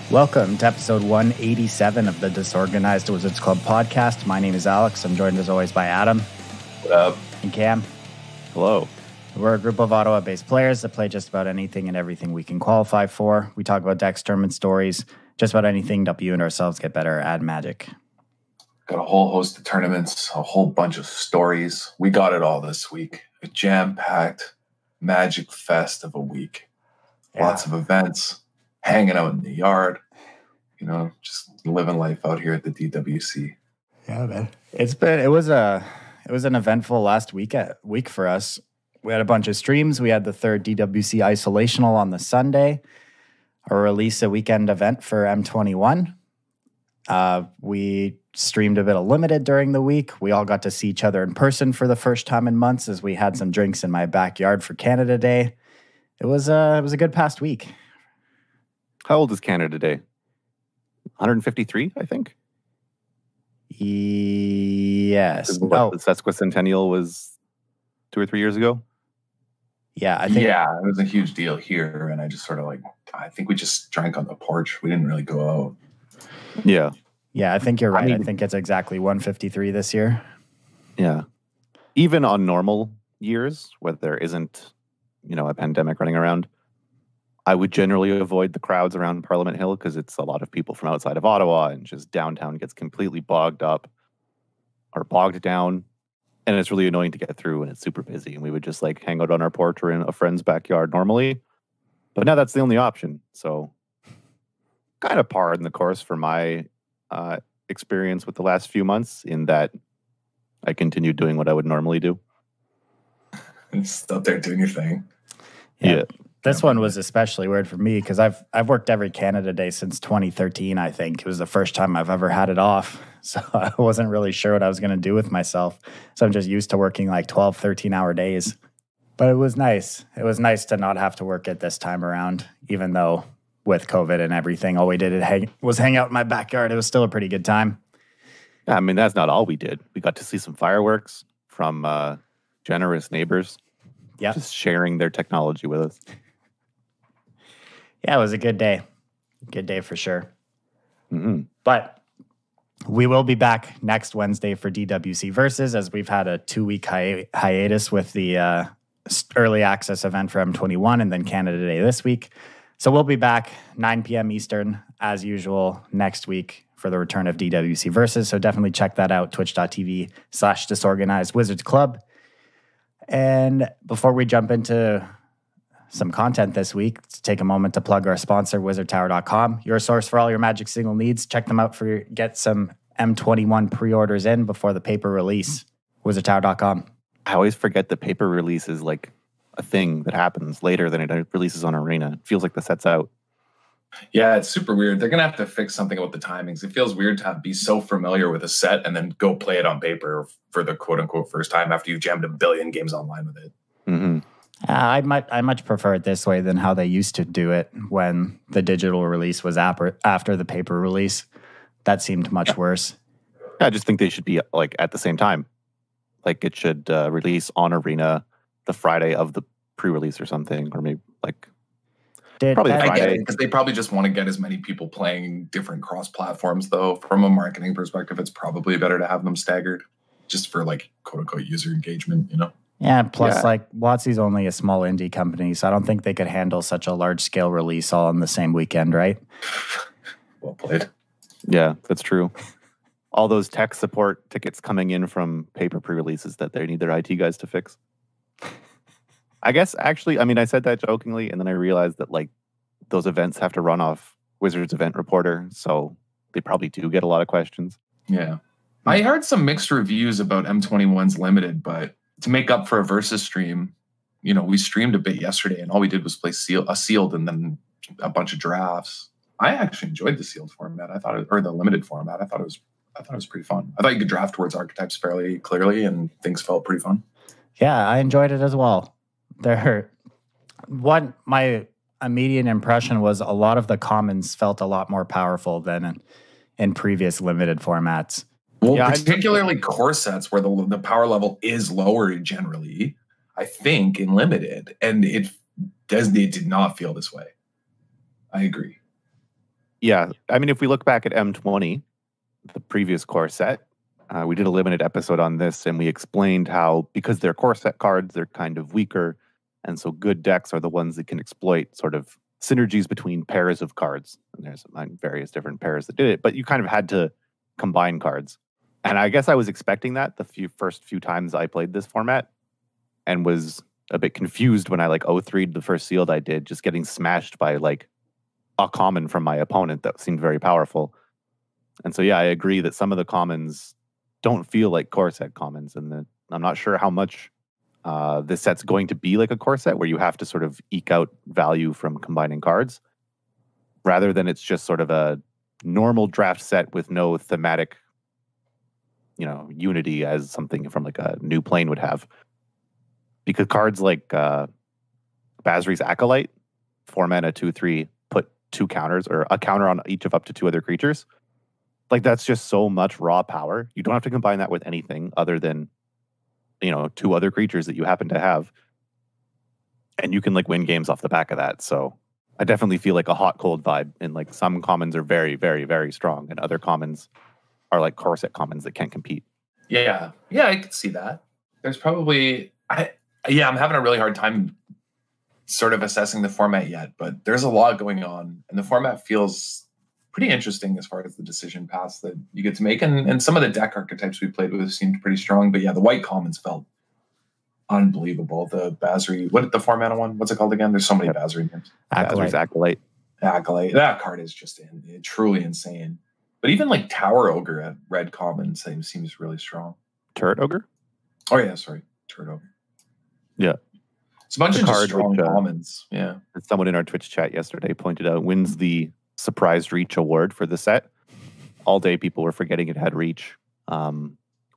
Welcome to episode 187 of the Disorganized Wizards Club podcast. My name is Alex. I'm joined as always by Adam. What up? And Cam. Hello. We're a group of Ottawa-based players that play just about anything and everything we can qualify for. We talk about decks, tournament stories, just about anything to help you and ourselves get better at Magic. Got a whole host of tournaments, a whole bunch of stories. We got it all this week. A jam-packed Magic fest of a week. Yeah. Lots of events, hanging out in the yard, just living life out here at the DWC. Yeah, man. It was an eventful last week for us. We had a bunch of streams. We had the third DWC Isolational on the Sunday, a release a weekend event for M21. We streamed a bit of Limited during the week. We all got to see each other in person for the first time in months as we had some drinks in my backyard for Canada Day. It was a good past week. How old is Canada Day? 153, I think. Yes. The sesquicentennial was 2 or 3 years ago. Yeah, I think. Yeah, it was a huge deal here, and I just sort of I think we just drank on the porch. We didn't really go out. Yeah. Yeah, I think you're right. I think it's exactly 153 this year. Yeah. Even on normal years, where there isn't, a pandemic running around, I would generally avoid the crowds around Parliament Hill because it's a lot of people from outside of Ottawa, and just downtown gets completely bogged up or bogged down. And it's really annoying to get through, and it's super busy. And we would just hang out on our porch or in a friend's backyard normally. But now that's the only option. So kind of par in the course for my experience with the last few months, in that I continued doing what I would normally do. Just out there doing your thing. Yeah. This one was especially weird for me because I've worked every Canada Day since 2013, I think. It was the first time I've ever had it off. So I wasn't really sure what I was going to do with myself. So I'm just used to working 12, 13-hour days. But it was nice. It was nice to not have to work it this time around, even though with COVID and everything, all we did was hang out in my backyard. It was still a pretty good time. I mean, that's not all we did. We got to see some fireworks from generous neighbors. Yeah. Just sharing their technology with us. Yeah, it was a good day. Good day for sure. Mm-hmm. But we will be back next Wednesday for DWC Versus, as we've had a 2-week hiatus with the early access event for M21 and then Canada Day this week. So we'll be back 9 p.m. Eastern, as usual, next week for the return of DWC Versus. So definitely check that out, twitch.tv/Disorganized Wizards Club. And before we jump into some content this week, let's take a moment to plug our sponsor, wizardtower.com. Your source for all your Magic single needs. Check them out get some M21 pre-orders in before the paper release. wizardtower.com. I always forget the paper release is a thing that happens later than it releases on Arena. It feels like the set's out. Yeah, it's super weird. They're going to have to fix something about the timings. It feels weird to be so familiar with a set and then go play it on paper for the quote-unquote first time after you've jammed a billion games online with it. Mm-hmm. I much prefer it this way than how they used to do it when the digital release was after the paper release. That seemed much worse. I just think they should be at the same time. It should release on Arena the Friday of the pre-release or something, or maybe probably I Friday. get it, because they probably just want to get as many people playing different cross-platforms, though. From a marketing perspective, it's probably better to have them staggered, just for quote-unquote user engagement, Yeah, plus WotC's only a small indie company, so I don't think they could handle such a large-scale release all on the same weekend, right? Well played. Yeah, that's true. All those tech support tickets coming in from paper pre-releases that they need their IT guys to fix. I guess, actually, I said that jokingly, and then I realized that, those events have to run off Wizards Event Reporter, so they probably do get a lot of questions. Yeah. I heard some mixed reviews about M21's Limited, but to make up for a Versus stream, we streamed a bit yesterday, and all we did was play sealed and then a bunch of drafts. I actually enjoyed the sealed format. Or the Limited format. I thought it was pretty fun. I thought you could draft towards archetypes fairly clearly, and things felt pretty fun. Yeah, I enjoyed it as well. My immediate impression was a lot of the commons felt a lot more powerful than in previous Limited formats. Well, particularly core sets where the power level is lower generally, I think, in Limited. And it did not feel this way. I agree. Yeah. I mean, if we look back at M20, the previous core set, we did a limited episode on this, and we explained how, because they're core set cards, they're kind of weaker. And so good decks are the ones that can exploit sort of synergies between pairs of cards. And there's various different pairs that did it, but you kind of had to combine cards. And I guess I was expecting that the first few times I played this format, and was a bit confused when I like 0-3'd the first sealed I did, just getting smashed by like a common from my opponent that seemed very powerful. And so, yeah, I agree that some of the commons don't feel like core set commons, and that I'm not sure how much this set's going to be like a core set where you have to sort of eke out value from combining cards, rather than it's just sort of a normal draft set with no thematic, unity as something from like a new plane would have. Because cards like Basri's Acolyte, 4 mana, 2/3, put 2 counters or a counter on each of up to 2 other creatures. Like, that's just so much raw power. You don't have to combine that with anything other than, 2 other creatures that you happen to have. And you can like win games off the back of that. So I definitely feel like a hot cold vibe. And like some commons are very, very, very strong, and other commons are like core set commons that can't compete. Yeah, I can see that. There's probably I'm having a really hard time sort of assessing the format yet, but there's a lot going on, and the format feels pretty interesting as far as the decision paths that you get to make. And some of the deck archetypes we played with seemed pretty strong, but yeah, the white commons felt unbelievable. The Basri, the 4 mana one? What's it called again? There's so many Basri names. Basri's Acolyte. That card is just truly insane. But even like Tower Ogre at red common seems really strong. Turret Ogre? Oh yeah, sorry. Turret Ogre. Yeah. It's a bunch of just strong commons. Yeah. Someone in our Twitch chat yesterday pointed out wins the surprised reach award for the set. All day people were forgetting it had reach.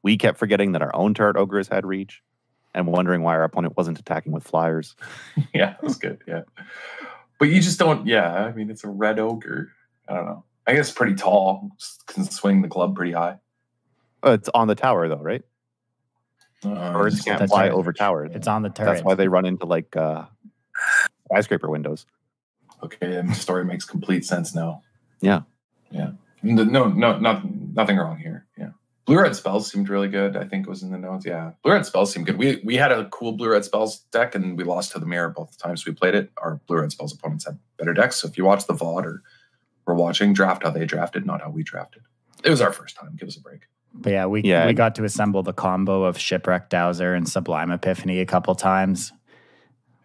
We kept forgetting that our own Turret Ogres had reach, and wondering why our opponent wasn't attacking with flyers. Yeah, that's good. Yeah. But you just don't, I mean, it's a red ogre. I don't know. I guess pretty tall. Can swing the club pretty high. It's on the tower though, right? Birds can't fly over towers. It's on the turret. That's why they run into like skyscraper windows. Okay, and the story makes complete sense now. Yeah. Nothing wrong here. Yeah. Blue-red spells seemed really good. I think it was in the notes. Yeah. Blue-red spells seemed good. We had a cool blue-red spells deck, and we lost to the mirror both times we played it. Our blue-red spells opponents had better decks. So if you watch the VOD or were watching, draft how they drafted, not how we drafted. It was our first time. Give us a break. But yeah, we got to assemble the combo of Shipwreck Dowser and Sublime Epiphany a couple times.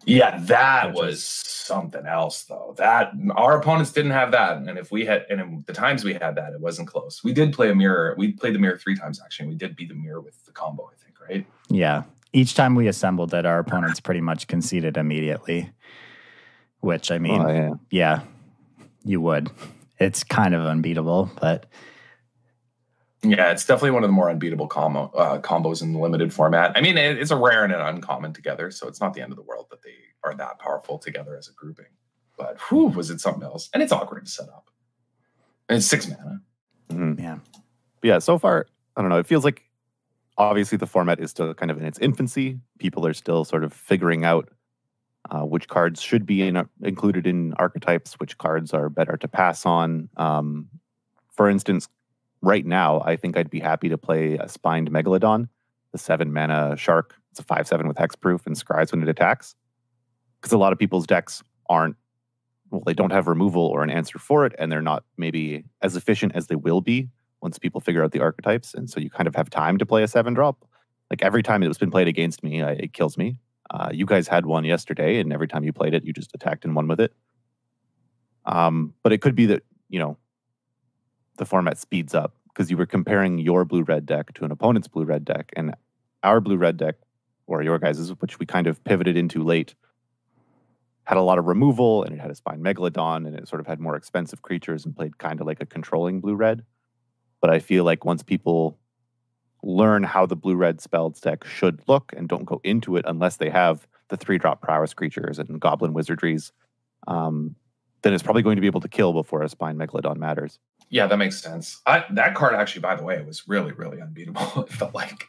Yeah, that was something else, though. That our opponents didn't have that, and if we had, and in the times we had that, it wasn't close. We did play a mirror. We played the mirror 3 times actually. And we did beat the mirror with the combo, I think, right? Yeah, each time we assembled it, our opponents pretty much conceded immediately. Which I mean, yeah, you would. It's kind of unbeatable, but. Yeah, it's definitely one of the more unbeatable combos in the limited format. I mean, it's a rare and an uncommon together, so it's not the end of the world that they are that powerful together as a grouping. But was it something else? And it's awkward to set up. And it's 6 mana. Mm-hmm. Yeah. But yeah, so far, I don't know. It feels like obviously the format is still kind of in its infancy. People are still sort of figuring out which cards should be included in archetypes, which cards are better to pass on. For instance, right now, I think I'd be happy to play a Spined Megalodon, the 7 mana shark. It's a 5/7 with hexproof and scries when it attacks. Because a lot of people's decks they don't have removal or an answer for it, and they're not maybe as efficient as they will be once people figure out the archetypes. And so you kind of have time to play a 7-drop. Like every time it's been played against me, it kills me. You guys had one yesterday, and every time you played it, you just attacked and won with it. But it could be that, the format speeds up because you were comparing your blue-red deck to an opponent's blue-red deck, and our blue-red deck, or your guys's, which we kind of pivoted into late, had a lot of removal, and it had a Spine Megalodon, and it sort of had more expensive creatures and played kind of like a controlling blue-red. But I feel like once people learn how the blue-red spelled deck should look and don't go into it unless they have the 3-drop prowess creatures and goblin wizardries, then it's probably going to be able to kill before a Spine Megalodon matters. Yeah, that makes sense. That card actually, by the way, was really, really unbeatable. It felt like.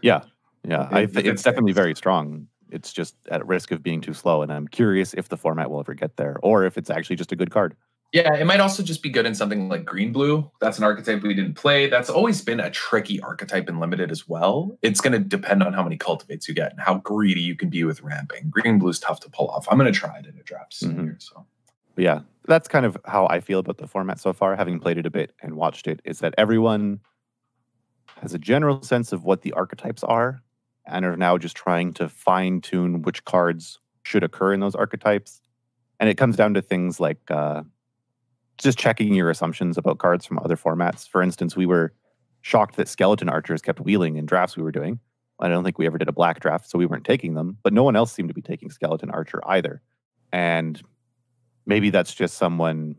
Yeah. It's definitely very strong. It's just at risk of being too slow, and I'm curious if the format will ever get there, or if it's actually just a good card. Yeah, it might also just be good in something like green-blue. That's an archetype we didn't play. That's always been a tricky archetype in Limited as well. It's going to depend on how many cultivates you get and how greedy you can be with ramping. Green-blue's tough to pull off. I'm going to try it in a draft soon here. So, but yeah, that's kind of how I feel about the format so far, having played it a bit and watched it, is that everyone has a general sense of what the archetypes are and are now just trying to fine-tune which cards should occur in those archetypes. And it comes down to things like just checking your assumptions about cards from other formats. For instance, we were shocked that skeleton archers kept wheeling in drafts we were doing. I don't think we ever did a black draft, so we weren't taking them, but no one else seemed to be taking skeleton archer either. And maybe that's just someone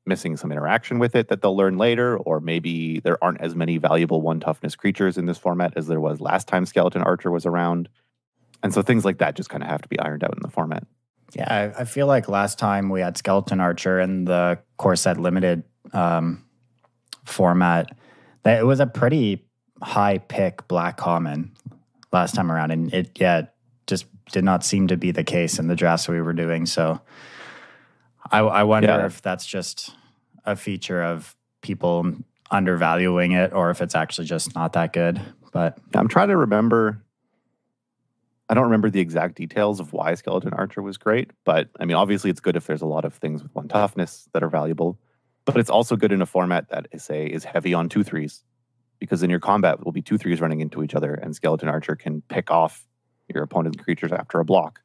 missing some interaction with it that they'll learn later, or maybe there aren't as many valuable 1 toughness creatures in this format as there was last time skeleton archer was around. And so things like that just kind of have to be ironed out in the format. Yeah, I feel like last time we had Skeleton Archer in the core set limited format, that it was a pretty high pick black common last time around, and it just did not seem to be the case in the drafts we were doing. So I wonder if that's just a feature of people undervaluing it, or if it's actually just not that good. But I'm trying to remember. I don't remember the exact details of why Skeleton Archer was great, but I mean, obviously it's good if there's a lot of things with 1 toughness that are valuable, but it's also good in a format that is heavy on 2/3, because in your combat will be 2/3 running into each other, and Skeleton Archer can pick off your opponent's creatures after a block.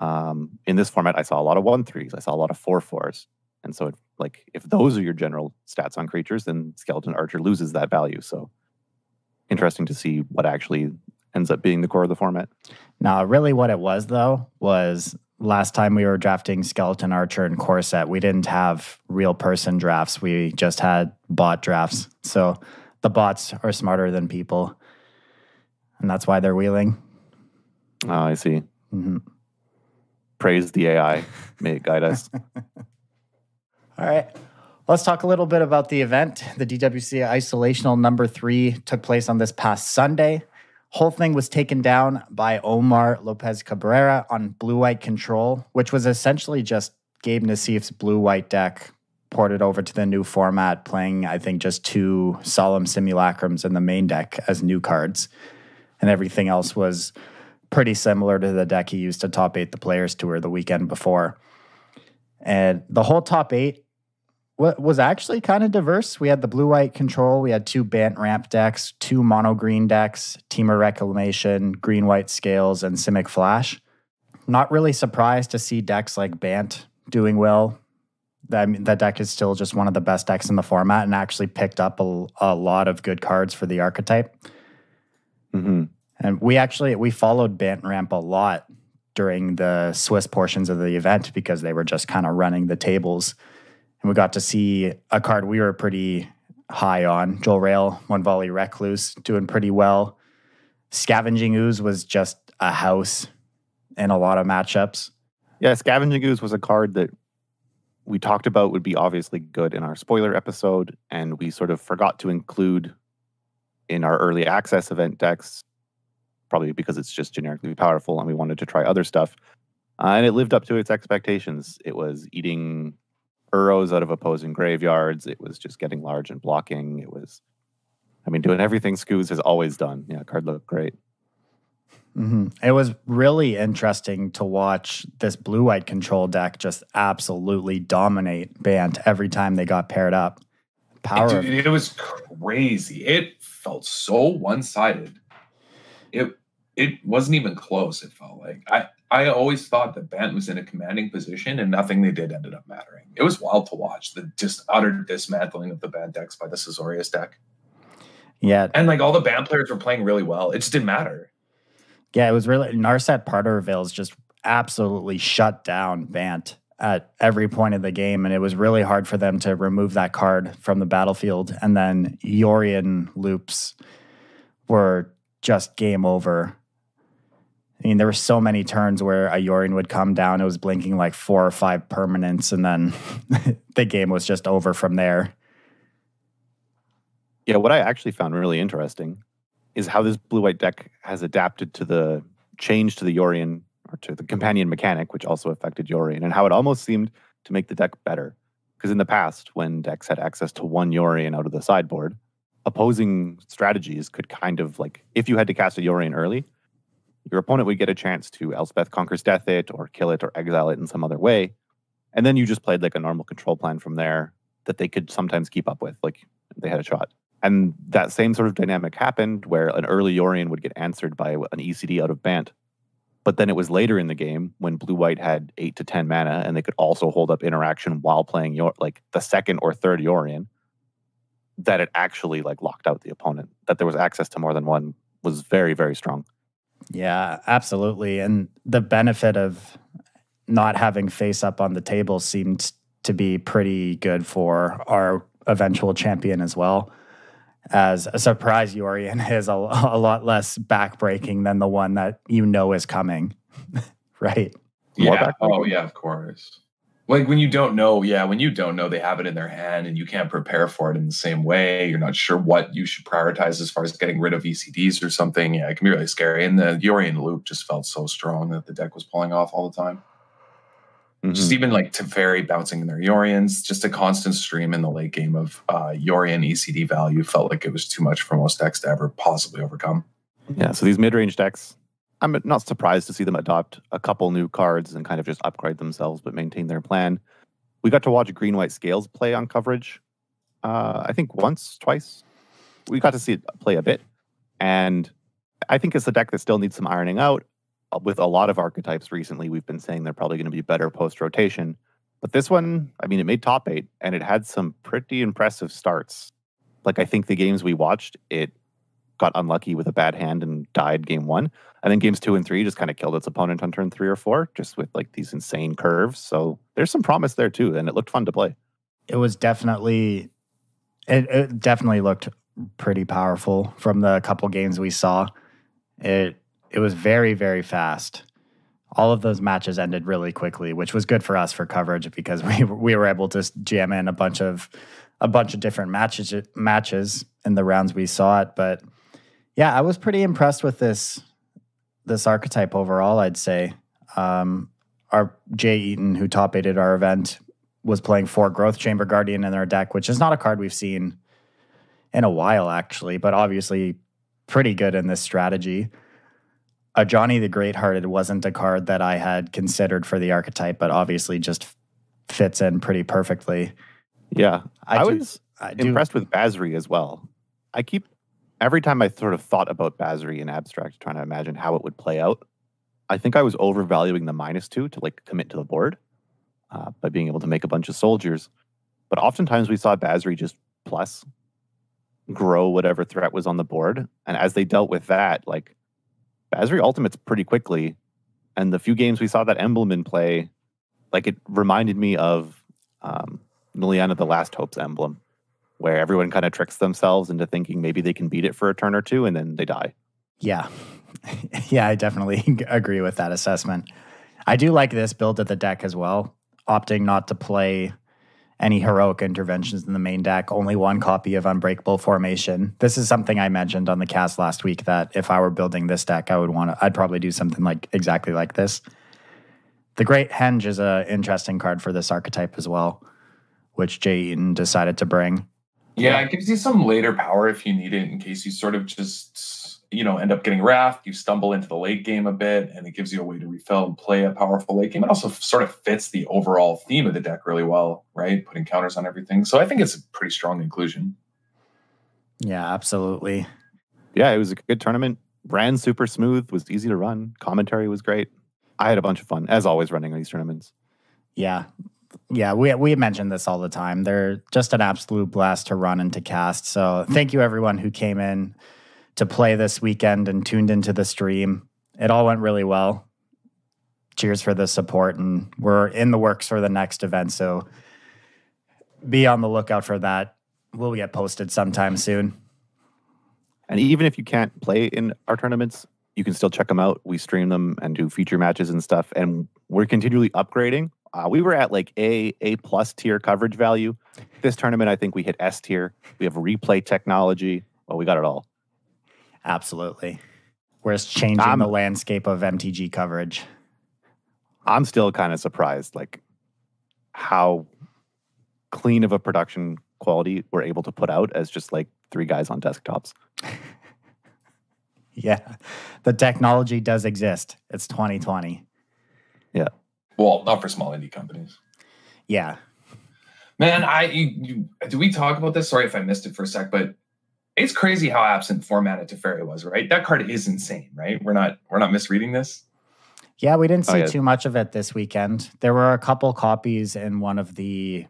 In this format, I saw a lot of 1/3s. I saw a lot of 4/4s. And so if those are your general stats on creatures, then Skeleton Archer loses that value. So interesting to see what actually ends up being the core of the format. No, really what it was, though, was last time we were drafting Skeleton Archer and core set, we didn't have real person drafts. We just had bot drafts. So the bots are smarter than people, and that's why they're wheeling. Oh, I see. Praise the AI. May it guide us. All right. Let's talk a little bit about the event. The DWC Isolational number 3 took place on this past Sunday. Whole thing was taken down by Omar Lopez Cabrera on blue-white control, which was essentially just Gabe Nassif's blue-white deck ported over to the new format, playing, I think, just 2 Solemn Simulacrums in the main deck as new cards. And everything else was pretty similar to the deck he used to top 8 the Players Tour the weekend before. And the whole top 8 was actually kind of diverse. We had the blue-white control. We had 2 Bant ramp decks, 2 mono-green decks, Teamer Reclamation, green-white scales, and Simic Flash. Not really surprised to see decks like Bant doing well. I mean, that deck is still just one of the best decks in the format and actually picked up a lot of good cards for the archetype. And we followed Bant ramp a lot during the Swiss portions of the event because they were just kind of running the tables. And we got to see a card we were pretty high on, Joel Rail, One Volley Recluse, doing pretty well. Scavenging Ooze was just a house in a lot of matchups. Yeah, Scavenging Ooze was a card that we talked about would be obviously good in our spoiler episode, and we sort of forgot to include in our early access event decks, probably because it's just generically powerful and we wanted to try other stuff. And it lived up to its expectations. It was eating Uros out of opposing graveyards. It was just getting large and blocking. It was, doing everything Scooz has always done. Yeah, card looked great. It was really interesting to watch this blue-white control deck just absolutely dominate Bant every time they got paired up. It was crazy. It felt so one-sided. It wasn't even close, it felt like. I always thought that Bant was in a commanding position and nothing they did ended up mattering. It was wild to watch, the just utter dismantling of the Bant decks by the Cesorius deck. Yeah. And all the Bant players were playing really well. It just didn't matter. Yeah, it was really... Narset Parterville's just absolutely shut down Bant at every point of the game, and it was really hard for them to remove that card from the battlefield. And then Yorion loops were just game over. There were so many turns where a Yorion would come down. It was blinking 4 or 5 permanents, and then the game was just over from there. Yeah, what I actually found really interesting is how this blue-white deck has adapted to the change to the Yorion, or to the companion mechanic, which also affected Yorion, and how it almost seemed to make the deck better. Because in the past, when decks had access to one Yorion out of the sideboard, opposing strategies could kind of like, if you had to cast a Yorion early, your opponent would get a chance to Elspeth Conquers Death it, or kill it, or exile it in some other way. And then you just played like a normal control plan from there that they could sometimes keep up with, like they had a shot. And that same sort of dynamic happened where an early Yorion would get answered by an ECD out of Bant. But then it was later in the game when blue-white had 8 to 10 mana and they could also hold up interaction while playing like the second or third Yorion, that it actually like locked out the opponent. That there was access to more than one was very, very strong. Yeah, absolutely. And the benefit of not having face up on the table seemed to be pretty good for our eventual champion as well. As a surprise Yorion is a lot less backbreaking than the one that you know is coming, right? Yeah. Oh, yeah, of course. Like when you don't know, they have it in their hand and you can't prepare for it in the same way. You're not sure what you should prioritize as far as getting rid of ECDs or something. Yeah, it can be really scary. And the Yorion loop just felt so strong that the deck was pulling off all the time. Mm-hmm. Just even like Teferi bouncing in their Yorions, just a constant stream in the late game of Yorion ECD value felt like it was too much for most decks to ever possibly overcome. Yeah, so these mid-range decks, I'm not surprised to see them adopt a couple new cards and kind of just upgrade themselves, but maintain their plan. We got to watch Green-White Scales play on coverage, I think once, twice. We got to see it play a bit. And I think it's a deck that still needs some ironing out. With a lot of archetypes recently, we've been saying they're probably going to be better post-rotation. But this one, I mean, it made top 8, and it had some pretty impressive starts. Like, I think the games we watched, it got unlucky with a bad hand and died game 1. And then games 2 and 3 just kind of killed its opponent on turn 3 or 4, just with, like, these insane curves. So there's some promise there, too, and it looked fun to play. It was definitely... It definitely looked pretty powerful from the couple games we saw. It was very, very fast. All of those matches ended really quickly, which was good for us for coverage because we were able to jam in a bunch of different matches in the rounds we saw it. But yeah, I was pretty impressed with this archetype overall, I'd say. Our Jay Eaton, who top 8'd our event, was playing 4 Growth Chamber Guardian in their deck, which is not a card we've seen in a while, actually, but obviously pretty good in this strategy. Johnny the Greathearted wasn't a card that I had considered for the archetype, but obviously just fits in pretty perfectly. Yeah, I was impressed with Basri as well. Every time I sort of thought about Basri in abstract, trying to imagine how it would play out, I think I was overvaluing the -2 to like commit to the board by being able to make a bunch of soldiers. But oftentimes we saw Basri just plus grow whatever threat was on the board. And as they dealt with that, like Basri ultimates pretty quickly. And the few games we saw that emblem in play, like it reminded me of Liliana the Last Hope's emblem, where everyone kind of tricks themselves into thinking maybe they can beat it for a turn or two and then they die. Yeah. Yeah, I definitely agree with that assessment. I do like this build of the deck as well, opting not to play any heroic interventions in the main deck, only 1 copy of Unbreakable Formation. This is something I mentioned on the cast last week that if I were building this deck, I'd probably do something like exactly like this. The Great Henge is an interesting card for this archetype as well, which Jay Eaton decided to bring. Yeah, it gives you some later power if you need it in case you sort of just, end up getting wrapped, you stumble into the late game a bit, and it gives you a way to refill and play a powerful late game. It also sort of fits the overall theme of the deck really well, right? Putting counters on everything. So I think it's a pretty strong inclusion. Yeah, absolutely. Yeah, it was a good tournament. Ran super smooth, was easy to run. Commentary was great. I had a bunch of fun, as always, running these tournaments. Yeah. Yeah, we mentioned this all the time. They're just an absolute blast to run and to cast. So thank you, everyone who came in to play this weekend and tuned into the stream. It all went really well. Cheers for the support, and we're in the works for the next event, so be on the lookout for that. We'll get posted sometime soon. And even if you can't play in our tournaments, you can still check them out. We stream them and do feature matches and stuff, and we're continually upgrading. We were at like A+ tier coverage value. This tournament, I think we hit S tier. We have replay technology. Well, we got it all. Absolutely. We're changing the landscape of MTG coverage. I'm still kind of surprised, like how clean of a production quality we're able to put out as just like 3 guys on desktops. Yeah, the technology does exist. It's 2020. Yeah. Well, not for small indie companies. Yeah. Man, do we talk about this? Sorry if I missed it for a sec, but it's crazy how absent formatted Teferi was, right? That card is insane, right? We're not misreading this. Yeah, we didn't see too much of it this weekend. There were a couple copies in one of the,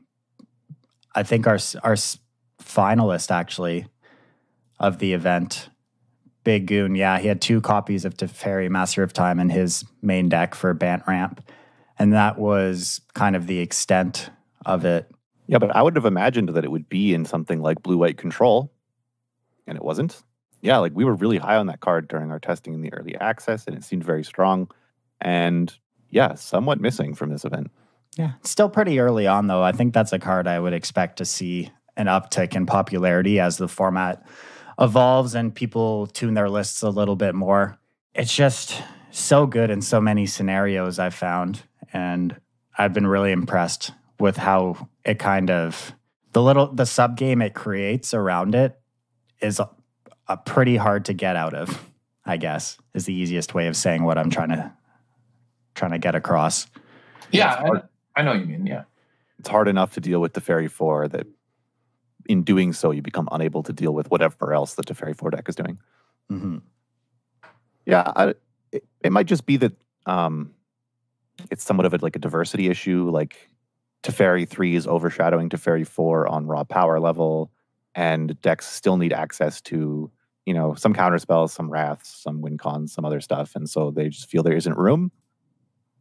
I think our finalist actually of the event. Big Goon, yeah, he had 2 copies of Teferi Master of Time in his main deck for Bant Ramp, and that was kind of the extent of it. Yeah, but I would have imagined that it would be in something like Blue-White Control, and it wasn't. Yeah, like we were really high on that card during our testing in the early access, and it seemed very strong, and yeah, somewhat missing from this event. Yeah, it's still pretty early on, though. I think that's a card I would expect to see an uptick in popularity as the format evolves and people tune their lists a little bit more. It's just so good in so many scenarios I've found, and I've been really impressed with how it kind of the sub game it creates around it is a pretty hard to get out of, I guess, is the easiest way of saying what I'm trying to get across. Yeah, I know what you mean. Yeah, it's hard enough to deal with Teferi 4 that in doing so, you become unable to deal with whatever else the Teferi 4 deck is doing. Mm-hmm. Yeah, it might just be that it's somewhat of a diversity issue. Like Teferi 3 is overshadowing Teferi 4 on raw power level, and decks still need access to, some counter spells, some wraths, some win cons, some other stuff, and so they just feel there isn't room.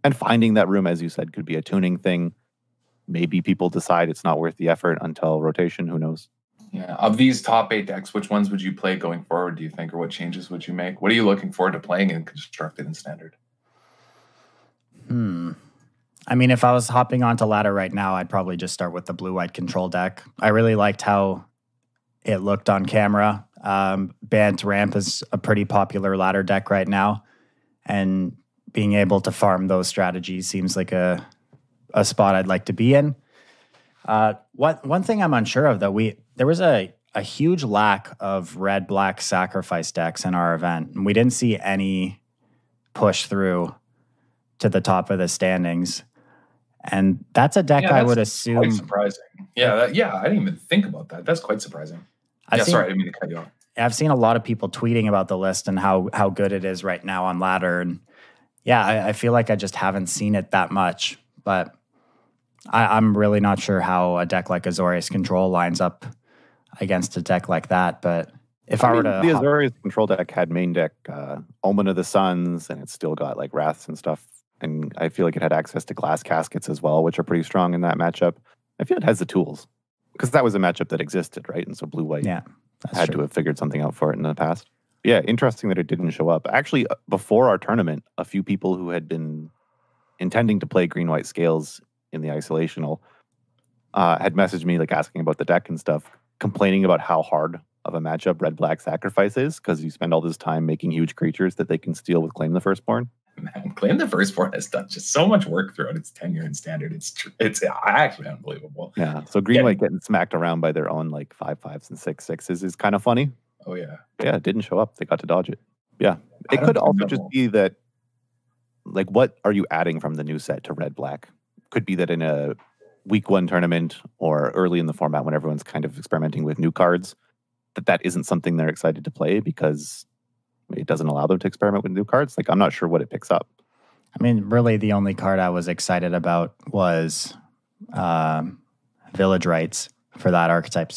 And finding that room, as you said, could be a tuning thing. Maybe people decide it's not worth the effort until rotation. Who knows? Yeah. Of these top 8 decks, which ones would you play going forward, do you think? Or what changes would you make? What are you looking forward to playing in Constructed and Standard? I mean, if I was hopping onto ladder right now, I'd probably just start with the Blue-White Control deck. I really liked how it looked on camera. Bant Ramp is a pretty popular ladder deck right now. And being able to farm those strategies seems like a spot I'd like to be in. One thing I'm unsure of, though, there was a huge lack of red-black sacrifice decks in our event, and we didn't see any push through to the top of the standings. And that's a deck I would assume. Quite surprising. Yeah, I didn't even think about that. That's quite surprising. Sorry, I didn't mean to cut you off. I've seen a lot of people tweeting about the list and how good it is right now on ladder, and yeah, I feel like I just haven't seen it that much, but I'm really not sure how a deck like Azorius Control lines up against a deck like that. But if I were to... The Azorius Control deck had main deck Omen of the Suns, and it's still got Wraths and stuff. And I feel like it had access to Glass Caskets as well, which are pretty strong in that matchup. I feel it has the tools, because that was a matchup that existed, right? And so Blue-White had to have figured something out for it in the past. Yeah, interesting that it didn't show up. Actually, before our tournament, a few people who had been intending to play Green-White Scales in the Isolational had messaged me asking about the deck and stuff, complaining about how hard of a matchup Red-Black Sacrifice is, because you spend all this time making huge creatures that they can steal with Claim the Firstborn. Man, Claim the Firstborn has done just so much work throughout its tenure in Standard. It's actually unbelievable. Yeah, so Green-White getting smacked around by their own 5/5s and 6/6s is kind of funny. Oh, yeah. Yeah, it didn't show up. They got to dodge it. Yeah. It could also just be that, what are you adding from the new set to Red-Black? Could be that in a week 1 tournament or early in the format when everyone's kind of experimenting with new cards, that isn't something they're excited to play because it doesn't allow them to experiment with new cards. I'm not sure what it picks up. I mean, really the only card I was excited about was Village Rites for that archetype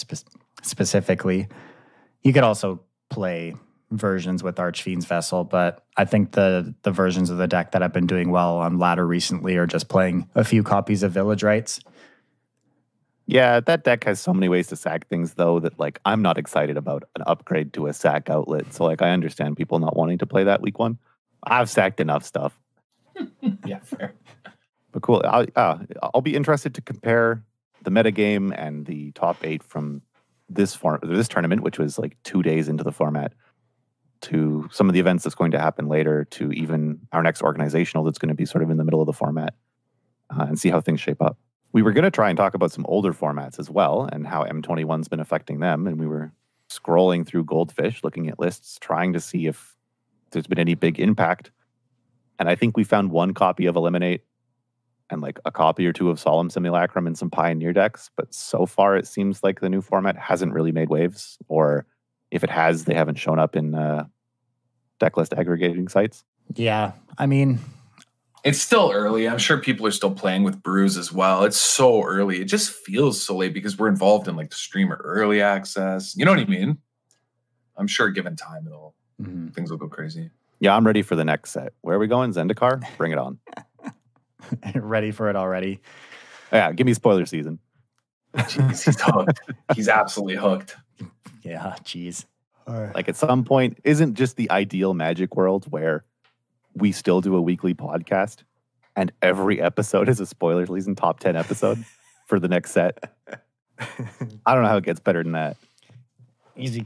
specifically. You could also play versions with Archfiend's Vessel, but I think the versions of the deck that have been doing well on ladder recently are just playing a few copies of Village Rites. Yeah, that deck has so many ways to sack things, though, that I'm not excited about an upgrade to a sack outlet. So I understand people not wanting to play that week 1. I've sacked enough stuff. Yeah, fair. But cool. I'll be interested to compare the metagame and the top 8 from this tournament, which was 2 days into the format, to some of the events that's going to happen later, to even our next organizational that's going to be sort of in the middle of the format, and see how things shape up. We were going to try and talk about some older formats as well and how M21's been affecting them. And we were scrolling through Goldfish, looking at lists, trying to see if there's been any big impact. And I think we found one copy of Eliminate and like a copy or two of Solemn Simulacrum and some Pioneer decks. But so far, it seems like the new format hasn't really made waves. Or if it has, they haven't shown up in deck list aggregating sites. Yeah, I mean, it's still early. I'm sure people are still playing with brews as well. It's so early. It just feels so late because we're involved in like the streamer early access. You know what I mean? I'm sure given time, things will go crazy. Yeah, I'm ready for the next set. Where are we going? Zendikar? Bring it on. Ready for it already. Yeah, give me spoiler season. Jeez, he's hooked. He's absolutely hooked. Yeah, jeez. Like at some point, isn't just the ideal Magic world where we still do a weekly podcast and every episode is a spoiler season top 10 episode for the next set? I don't know how it gets better than that. Easy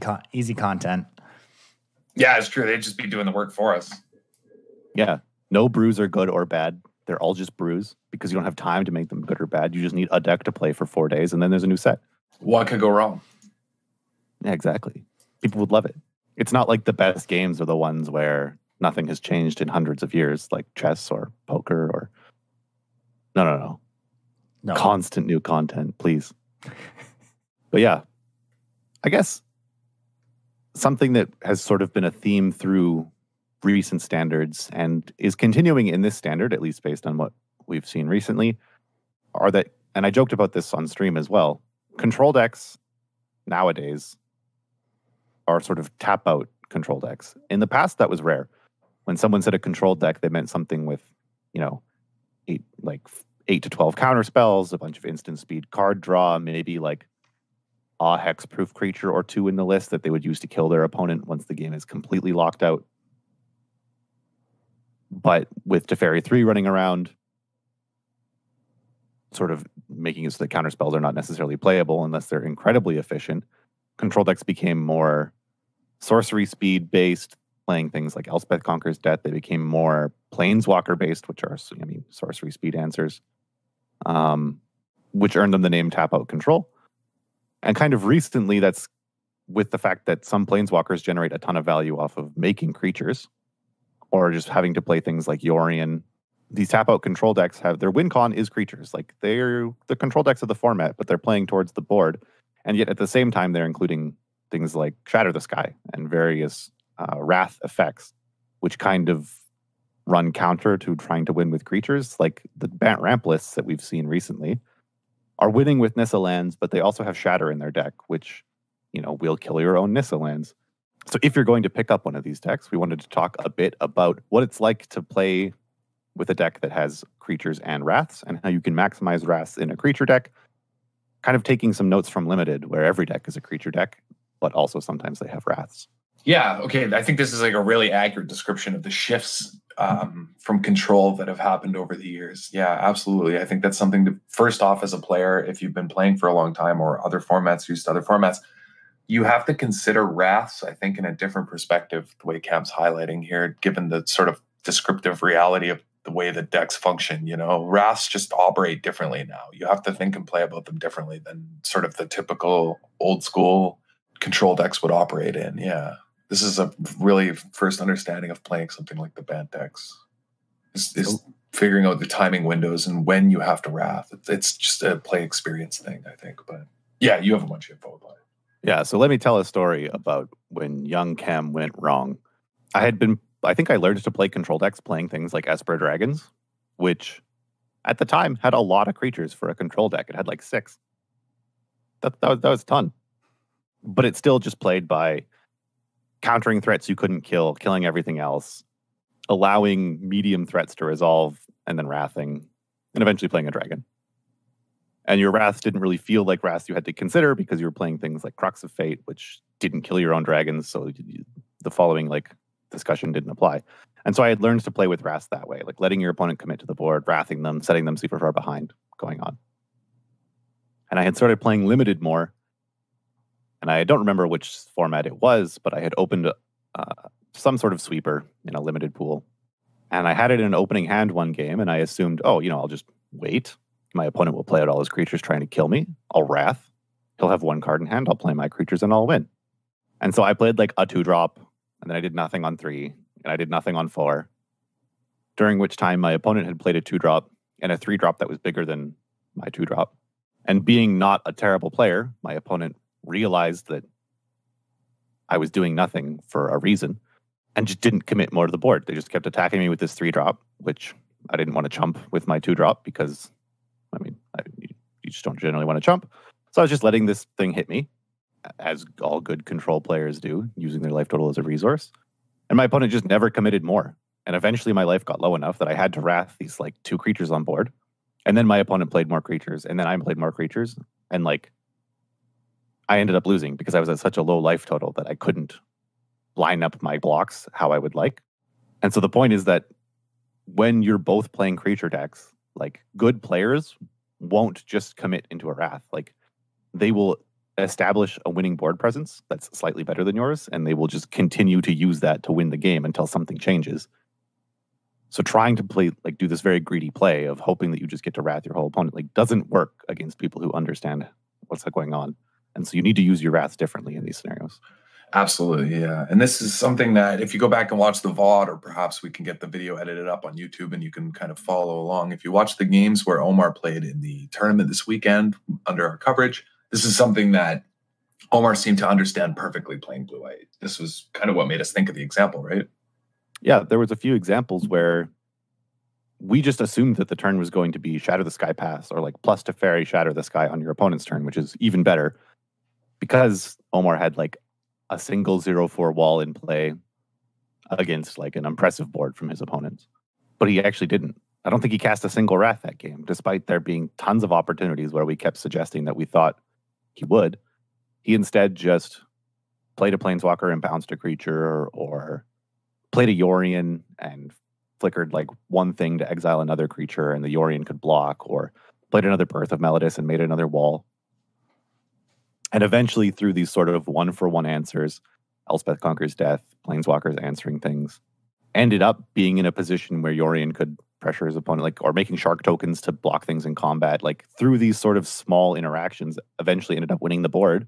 content. Yeah, it's true. They'd just be doing the work for us. Yeah. No brews are good or bad. They're all just brews because you don't have time to make them good or bad. You just need a deck to play for 4 days and then there's a new set. What could go wrong? Yeah, exactly. People would love it. It's not like the best games are the ones where nothing has changed in hundreds of years, like chess or poker or... No. Constant new content, please. But yeah, I guess something that has sort of been a theme through recent standards and is continuing in this standard, at least based on what we've seen recently, are that, and I joked about this on stream as well, control decks nowadays are sort of tap out control decks. In the past, that was rare. When someone said a control deck, they meant something with, 8 to 12 counter spells, a bunch of instant speed card draw, maybe like a hexproof creature or two in the list that they would use to kill their opponent once the game is completely locked out. But with Teferi 3 running around, sort of making it so that counter spells are not necessarily playable unless they're incredibly efficient, control decks became more sorcery speed based, playing things like Elspeth Conquers Death. They became more planeswalker based, which are, sorcery speed answers, which earned them the name tap out control. And kind of recently, that's with the fact that some planeswalkers generate a ton of value off of making creatures or just having to play things like Yorion. These tap out control decks have their win con is creatures. Like they're the control decks of the format, but they're playing towards the board. And yet at the same time, they're including things like Shatter the Sky and various wrath effects, which kind of run counter to trying to win with creatures. Like the Bant Ramp lists that we've seen recently are winning with Nissa lands, but they also have Shatter in their deck, which, will kill your own Nissa lands. So if you're going to pick up one of these decks, we wanted to talk a bit about what it's like to play with a deck that has creatures and wraths and how you can maximize wraths in a creature deck, kind of taking some notes from Limited, where every deck is a creature deck, but also sometimes they have wraths. Yeah, okay. I think this is like a really accurate description of the shifts from control that have happened over the years. Yeah, absolutely. I think that's something to, first off, as a player, if you've been playing for a long time or other formats, used to other formats, you have to consider wraths, I think, in a different perspective, the way Cam's highlighting here, given the sort of descriptive reality of the way the decks function. Wraths just operate differently now. You have to think and play about them differently than sort of the typical old school control decks would operate in. Yeah. This is a really first understanding of playing something like the Bant decks. Is figuring out the timing windows and when you have to wrath. It's just a play experience thing, I think. But yeah, you have a bunch of info about it. Yeah, so let me tell a story about when young Cam went wrong. I think I learned to play control decks playing things like Esper Dragons, which at the time had a lot of creatures for a control deck. It had like 6. That was a ton. But it still just played by countering threats you couldn't kill, killing everything else, allowing medium threats to resolve, and then wrathing, and eventually playing a dragon. And your wraths didn't really feel like wraths you had to consider because you were playing things like Crux of Fate, which didn't kill your own dragons, so the following discussion didn't apply. And so I had learned to play with wraths that way, like letting your opponent commit to the board, wrathing them, setting them super far behind, going on. And I had started playing Limited more, and I don't remember which format it was, but I had opened some sort of sweeper in a Limited pool. And I had it in an opening hand one game, and I assumed, I'll just wait My opponent will play out all his creatures trying to kill me. I'll Wrath. He'll have one card in hand. I'll play my creatures and I'll win. And so I played like a 2-drop, and then I did nothing on 3, and I did nothing on 4. During which time my opponent had played a 2-drop and a 3-drop that was bigger than my 2-drop. And being not a terrible player, my opponent realized that I was doing nothing for a reason and just didn't commit more to the board. They just kept attacking me with this 3-drop, which I didn't want to chump with my 2-drop because, you just don't generally want to chump. So I was just letting this thing hit me, as all good control players do, using their life total as a resource. And my opponent just never committed more. And eventually my life got low enough that I had to Wrath these like 2 creatures on board. And then my opponent played more creatures, and then I played more creatures. And like, I ended up losing because I was at such a low life total that I couldn't line up my blocks how I would like. And so the point is that when you're both playing creature decks, like good players won't just commit into a Wrath. Like they will establish a winning board presence that's slightly better than yours, and they will just continue to use that to win the game until something changes. So trying to play, like, do this very greedy play of hoping that you just get to Wrath your whole opponent, like, doesn't work against people who understand what's going on. And so you need to use your Wraths differently in these scenarios. Absolutely, yeah. And this is something that if you go back and watch the VOD, or perhaps we can get the video edited up on YouTube and you can kind of follow along. If you watch the games where Omar played in the tournament this weekend under our coverage, this is something that Omar seemed to understand perfectly playing blue-white. This was kind of what made us think of the example, right? Yeah, there was a few examples where we just assumed that the turn was going to be Shatter the Sky pass, or like plus Teferi Shatter the Sky on your opponent's turn, which is even better because Omar had like a single 0-4 wall in play against like an impressive board from his opponents. But he actually didn't. I don't think he cast a single Wrath that game, despite there being tons of opportunities where we kept suggesting that we thought he would. He instead just played a Planeswalker and bounced a creature, or played a Yorion and flickered like one thing to exile another creature and the Yorion could block, or played another Birth of Melodis and made another wall. And eventually, through these sort of 1-for-1 answers, Elspeth Conquers Death, Planeswalkers answering things, ended up being in a position where Yorion could pressure his opponent, like, or making shark tokens to block things in combat. Like, through these sort of small interactions, eventually ended up winning the board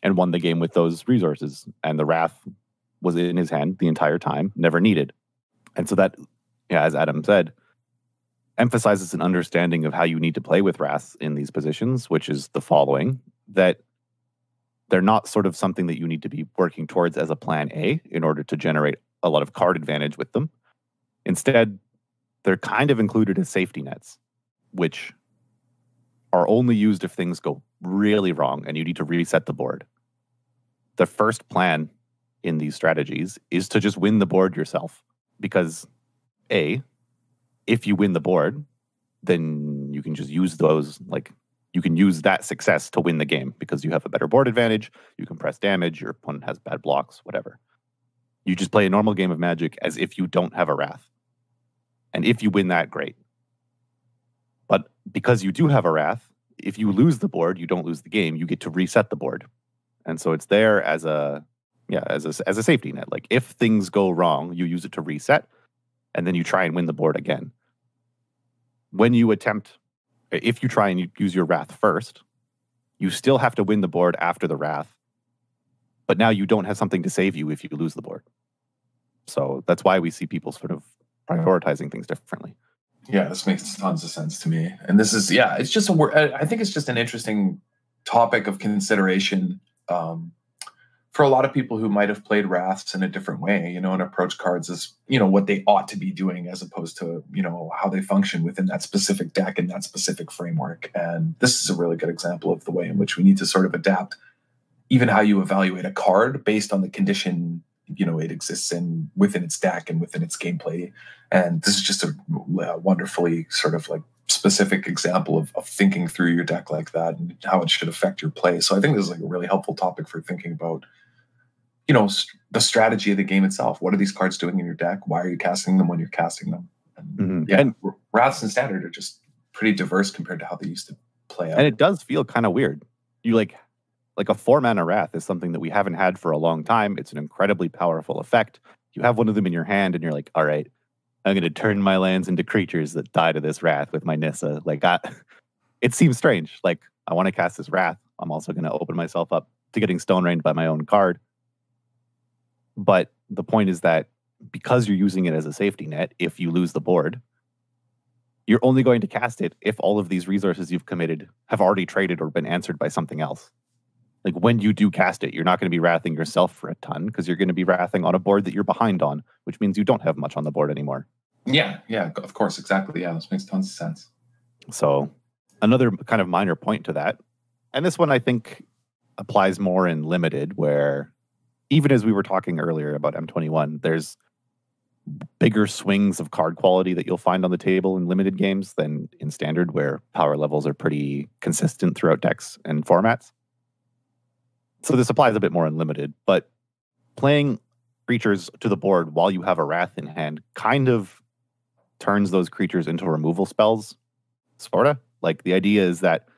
and won the game with those resources. And the Wrath was in his hand the entire time, never needed. And so that, yeah, as Adam said, emphasizes an understanding of how you need to play with Wraths in these positions, which is the following: that they're not sort of something that you need to be working towards as a plan A in order to generate a lot of card advantage with them. Instead, they're kind of included as safety nets, which are only used if things go really wrong and you need to reset the board. The first plan in these strategies is to just win the board yourself, because A, if you win the board, then you can just use those, like, you can use that success to win the game because you have a better board advantage, you can press damage, your opponent has bad blocks, whatever. You just play a normal game of Magic as if you don't have a Wrath. And if you win that, great. But because you do have a Wrath, if you lose the board, you don't lose the game, you get to reset the board. And so it's there as a safety net. Like, if things go wrong, you use it to reset, and then you try and win the board again. If you try and use your Wrath first, you still have to win the board after the Wrath, but now you don't have something to save you if you lose the board. So that's why we see people sort of prioritizing things differently. Yeah, this makes tons of sense to me. And this is, yeah, it's just I think it's just an interesting topic of consideration for a lot of people who might have played Wraths in a different way, and approach cards as, what they ought to be doing as opposed to, how they function within that specific deck and that specific framework. And this is a really good example of the way in which we need to sort of adapt even how you evaluate a card based on the condition, it exists in within its deck and within its gameplay. And this is just a wonderfully sort of like specific example of thinking through your deck like that and how it should affect your play. So I think this is like a really helpful topic for thinking about, the strategy of the game itself. What are these cards doing in your deck? Why are you casting them when you're casting them? And, and Wraths and Standard are just pretty diverse compared to how they used to play out. And it does feel kind of weird. You like a 4-mana Wrath is something that we haven't had for a long time. It's an incredibly powerful effect. You have one of them in your hand and you're like, all right, I'm going to turn my lands into creatures that die to this Wrath with my Nissa. Like, it seems strange. Like, I want to cast this Wrath. I'm also going to open myself up to getting Stone Rained by my own card. But the point is that because you're using it as a safety net, if you lose the board, you're only going to cast it if all of these resources you've committed have already traded or been answered by something else. Like, when you do cast it, you're not going to be wrathing yourself for a ton because you're going to be wrathing on a board that you're behind on, which means you don't have much on the board anymore. Yeah, of course, exactly. Yeah, this makes tons of sense. So another kind of minor point to that, and this one I think applies more in Limited, where even as we were talking earlier about M21, there's bigger swings of card quality that you'll find on the table in Limited games than in Standard, where power levels are pretty consistent throughout decks and formats. So this applies a bit more in Limited, but playing creatures to the board while you have a Wrath in hand kind of turns those creatures into removal spells, sorta. Like, the idea is that,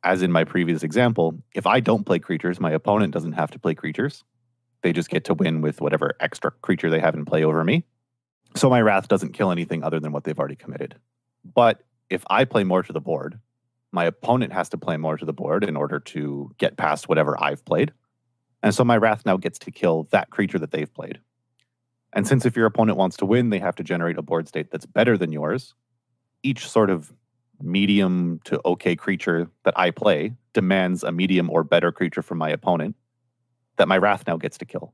as in my previous example, if I don't play creatures, my opponent doesn't have to play creatures. They just get to win with whatever extra creature they have in play over me. So my Wrath doesn't kill anything other than what they've already committed. But if I play more to the board, my opponent has to play more to the board in order to get past whatever I've played. And so my Wrath now gets to kill that creature that they've played. And since if your opponent wants to win, they have to generate a board state that's better than yours, each sort of medium to okay creature that I play demands a medium or better creature from my opponent that my Wrath now gets to kill.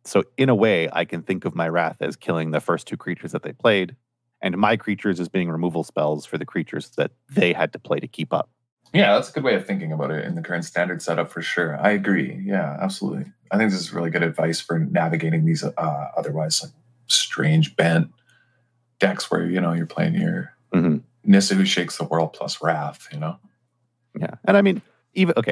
So in a way, I can think of my Wrath as killing the first two creatures that they played, and my creatures as being removal spells for the creatures that they had to play to keep up. Yeah, that's a good way of thinking about it in the current Standard setup for sure. I agree. Yeah, absolutely. I think this is really good advice for navigating these otherwise like strange bent decks where, you're playing your Nissa who shakes the world plus Wrath, Yeah. And I mean,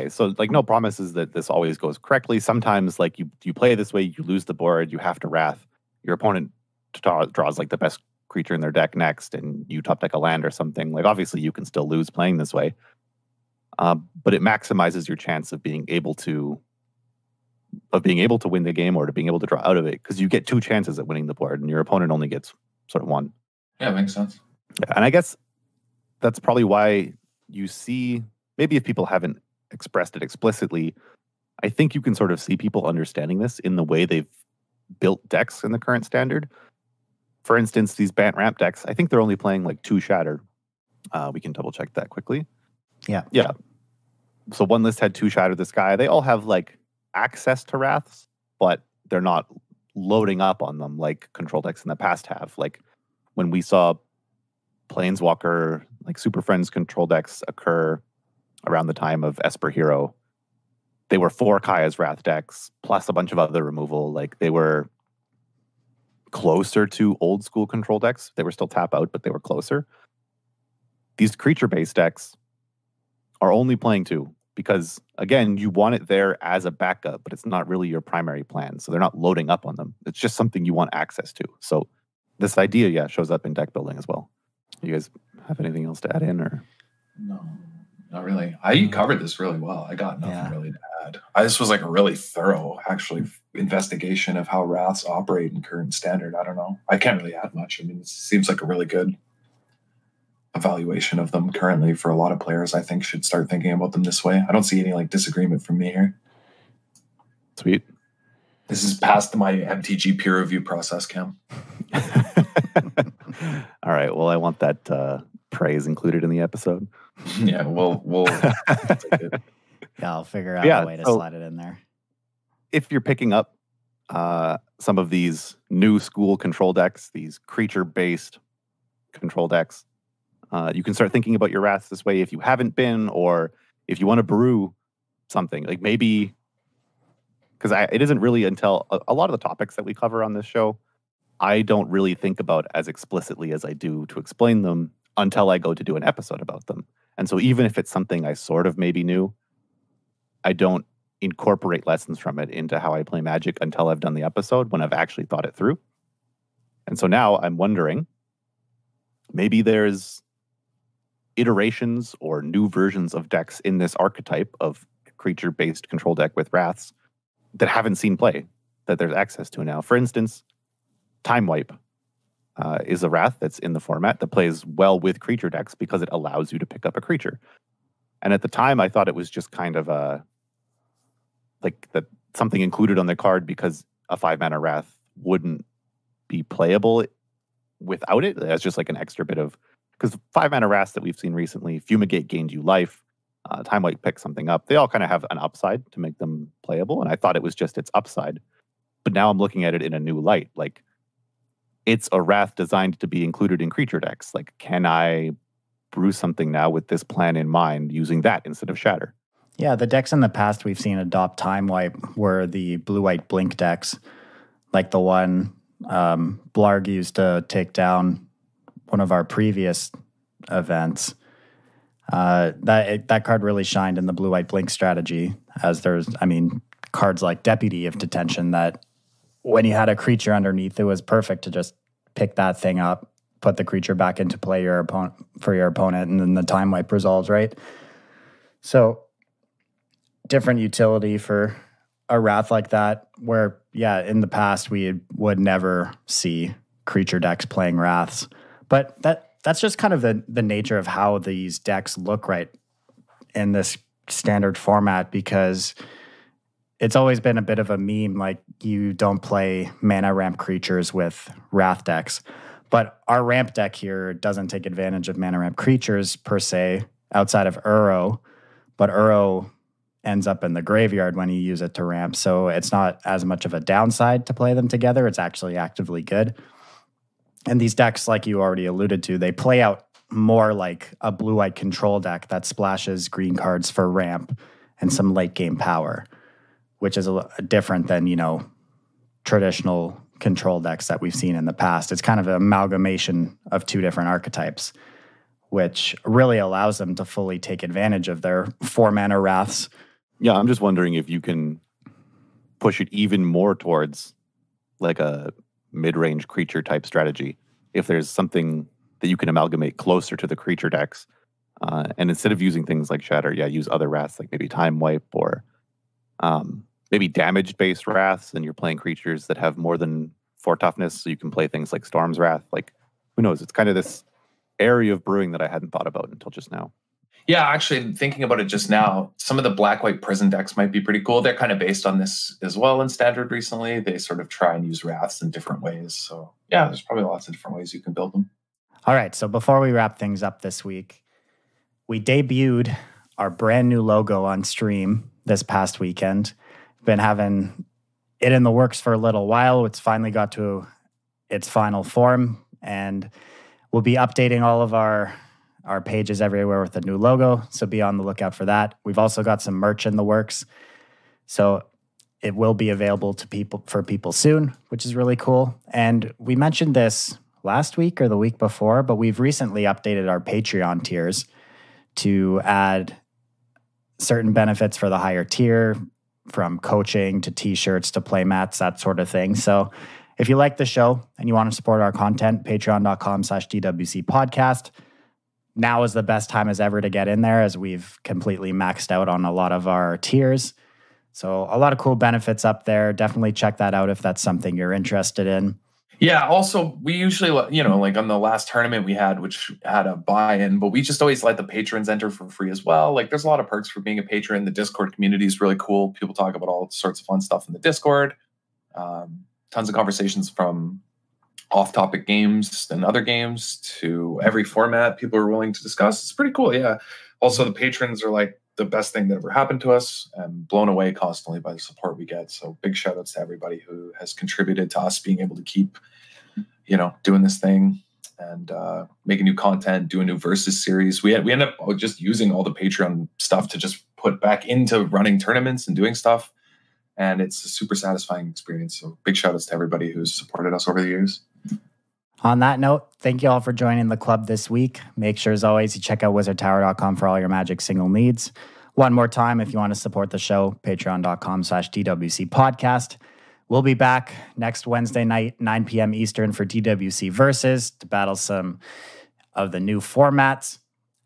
so like no promises that this always goes correctly. Sometimes like you play this way, you lose the board, you have to Wrath. Your opponent draws like the best creature in their deck next, and you top deck a land or something. Like, obviously you can still lose playing this way. But it maximizes your chance of being able to win the game or to being able to draw out of it, because you get two chances at winning the board and your opponent only gets sort of one. Yeah, makes sense. Yeah, and I guess that's probably why you see, maybe if people haven't expressed it explicitly, I think you can sort of see people understanding this in the way they've built decks in the current Standard. For instance, these Bant Ramp decks, I think they're only playing like 2 Shatter. We can double check that quickly. Yeah. So one list had 2 Shatter this guy. They all have like access to Wraths, but they're not loading up on them like control decks in the past have. Like when we saw Planeswalker, like Super Friends control decks occur around the time of Esper Hero, they were 4 Kaya's Wrath decks plus a bunch of other removal. Like, they were closer to old school control decks. They were still tap out, but they were closer. These creature-based decks are only playing 2 because, again, you want it there as a backup, but it's not really your primary plan. So they're not loading up on them. It's just something you want access to. So this idea, shows up in deck building as well. You guys have anything else to add in, or? No, not really. You covered this really well. I got nothing really to add. This was like a really thorough, actually, investigation of how Wraths operate in current Standard. I don't know. I can't really add much. I mean, it seems like a really good evaluation of them currently for a lot of players. I think should start thinking about them this way. I don't see any like disagreement from me here. Sweet. This is past my MTG peer review process, Cam. All right. Well, I want that praise included in the episode. Yeah, we'll take it. Yeah, I'll figure out a way to slide it in there. If you're picking up some of these new school control decks, these creature-based control decks, you can start thinking about your Wraths this way if you haven't been, or if you want to brew something. Like, maybe, because it isn't really until a lot of the topics that we cover on this show, I don't really think about as explicitly as I do to explain them until I go to do an episode about them. And so even if it's something I sort of maybe knew, I don't incorporate lessons from it into how I play Magic until I've done the episode, when I've actually thought it through. And so now I'm wondering, maybe there's iterations or new versions of decks in this archetype of creature-based control deck with Wraths that haven't seen play, that there's access to now. For instance, Time Wipe. is a Wrath that's in the format that plays well with creature decks because it allows you to pick up a creature. And at the time, I thought it was just kind of that something included on the card because a 5-mana Wrath wouldn't be playable without it. That's just like an extra bit of, because 5-mana Wraths that we've seen recently, Fumigate gained you life, Time Wipe pick something up. They all kind of have an upside to make them playable. And I thought it was just its upside. But now I'm looking at it in a new light. Like, it's a Wrath designed to be included in creature decks. Like, can I brew something now with this plan in mind using that instead of Shatter? Yeah, the decks in the past we've seen adopt Time Wipe were the blue-white blink decks, like the one Blarg used to take down one of our previous events. That card really shined in the blue-white blink strategy, as there's, cards like Deputy of Detention that when you had a creature underneath, it was perfect to just pick that thing up, put the creature back into play for your opponent, and then the Time Wipe resolves, right? So different utility for a Wrath like that, where, yeah, in the past we would never see creature decks playing Wraths. But that's just kind of the nature of how these decks look right in this standard format, because it's always been a bit of a meme, like you don't play mana ramp creatures with Wrath decks. But our ramp deck here doesn't take advantage of mana ramp creatures per se, outside of Uro. But Uro ends up in the graveyard when you use it to ramp, so it's not as much of a downside to play them together. It's actually actively good. And these decks, like you already alluded to, they play out more like a blue-white control deck that splashes green cards for ramp and some late-game power, which is different than, traditional control decks that we've seen in the past. It's kind of an amalgamation of two different archetypes, which really allows them to fully take advantage of their 4-mana Wraths. Yeah, I'm just wondering if you can push it even more towards like a mid-range creature type strategy. If there's something that you can amalgamate closer to the creature decks, and instead of using things like Shatter, use other Wraths like maybe Time Wipe or maybe damage-based Wraths, and you're playing creatures that have more than 4 toughness, so you can play things like Storm's Wrath. Like, who knows? It's kind of this area of brewing that I hadn't thought about until just now. Yeah, actually, thinking about it just now, some of the black-white prison decks might be pretty cool. They're kind of based on this as well in Standard recently. They sort of try and use Wraths in different ways. So, yeah, there's probably lots of different ways you can build them. All right, so before we wrap things up this week, we debuted our brand new logo on stream this past weekend. Been having it in the works for a little while. It's finally got to its final form, and we'll be updating all of our pages everywhere with a new logo, so be on the lookout for that. We've also got some merch in the works, so it will be available for people soon, which is really cool. And we mentioned this last week or the week before, but we've recently updated our Patreon tiers to add certain benefits for the higher tier, from coaching to t-shirts to play mats, that sort of thing. So if you like the show and you want to support our content, patreon.com/DWC Podcast. Now is the best time as ever to get in there, as we've completely maxed out on a lot of our tiers. So a lot of cool benefits up there. Definitely check that out if that's something you're interested in. Yeah, also, we usually, like on the last tournament we had, which had a buy-in, but we just always let the patrons enter for free as well. Like, there's a lot of perks for being a patron. The Discord community is really cool. People talk about all sorts of fun stuff in the Discord. Tons of conversations from off-topic games and other games to every format people are willing to discuss. It's pretty cool, yeah. Also, the patrons are like the best thing that ever happened to us, and blown away constantly by the support we get. So big shout outs to everybody who has contributed to us being able to keep, doing this thing and making new content, doing new Versus series. We end up just using all the Patreon stuff to just put back into running tournaments and doing stuff. And it's a super satisfying experience. So big shout outs to everybody who's supported us over the years. On that note, thank you all for joining the club this week. Make sure, as always, you check out wizardtower.com for all your Magic single needs. One more time, if you want to support the show, patreon.com/DWC Podcast. We'll be back next Wednesday night, 9 p.m. Eastern, for DWC Versus to battle some of the new formats.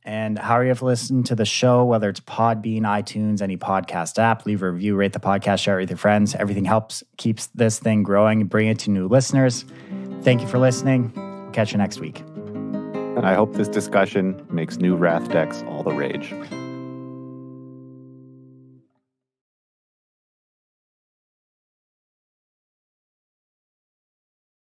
And however you have listened to the show, whether it's Podbean, iTunes, any podcast app, leave a review, rate the podcast, share it with your friends. Everything helps, keeps this thing growing, and bring it to new listeners. Thank you for listening. Catch you next week. And I hope this discussion makes new Wrath decks all the rage.